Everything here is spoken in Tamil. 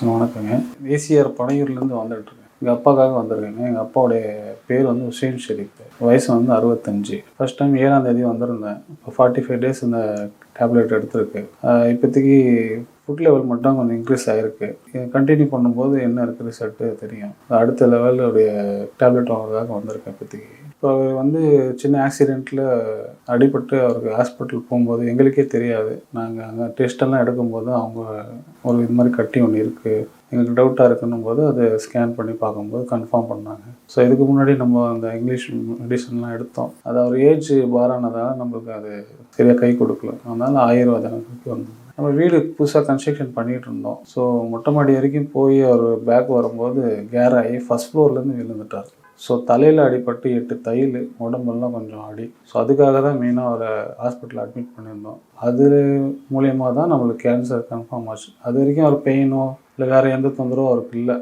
வணக்கங்க. ஏசிஆர் பனையூர்லேருந்து வந்துட்டுருக்கேன். எங்கள் அப்பாவுக்காக வந்திருக்கேங்க. எங்கள் அப்பாவுடைய பேர் வந்து ஹுசைன் ஷெரீப். வயசு வந்து 65. ஃபர்ஸ்ட் டைம் 7ஆம் தேதி வந்திருந்தேன். இப்போ 45 டேஸ் இந்த டேப்லெட் எடுத்திருக்கு. இப்போதைக்கு ஃபுட் லெவல் மட்டும் கொஞ்சம் இன்க்ரீஸ் ஆகிருக்கு. கண்டினியூ பண்ணும்போது என்ன இருக்குது ரிசல்ட்டு தெரியும். அடுத்த லெவலுடைய டேப்லெட் வாங்குறதுக்காக வந்திருக்கேன் இப்போதைக்கு. இப்போ அவர் வந்து சின்ன ஆக்சிடெண்ட்டில் அடிபட்டு அவருக்கு ஹாஸ்பிட்டல் போகும்போது எங்களுக்கே தெரியாது. நாங்கள் அங்கே டெஸ்ட்டெல்லாம் எடுக்கும்போது அவங்க ஒரு இது மாதிரி கட்டி ஒன்று இருக்குது, எங்களுக்கு டவுட்டாக இருக்குன்னும் போது அதை ஸ்கேன் பண்ணி பார்க்கும்போது கன்ஃபார்ம் பண்ணாங்க. ஸோ இதுக்கு முன்னாடி நம்ம அந்த இங்கிலீஷ் மெடிசன்லாம் எடுத்தோம். அது அவர் ஏஜ் பாரானதால் நம்மளுக்கு அது சரியாக கை கொடுக்கல. அதனால் ஆயுர்வேதத்துக்கு வந்தோம். நம்ம வீடு புதுசாக கன்ஸ்ட்ரக்ஷன் பண்ணிகிட்டு இருந்தோம். ஸோ மொட்டை மாடி வரைக்கும் போய் அவர் பேக் வரும்போது கேர் ஆகி ஃபஸ்ட் ஃப்ளோர்லேருந்து விழுந்துட்டார். ஸோ தலையில் அடிபட்டு 8 தையல், உடம்பெல்லாம் கொஞ்சம் அடி. ஸோ அதுக்காக தான் மெயினாக அவரை ஹாஸ்பிட்டலில் அட்மிட் பண்ணியிருந்தோம். அது மூலியமாக தான் நம்மளுக்கு கேன்சர் கன்ஃபார்ம் ஆச்சு. அது வரைக்கும் அவர் பெயினோ இல்லை வேறு எந்த தொந்தரவும் அவருக்கு இல்லை.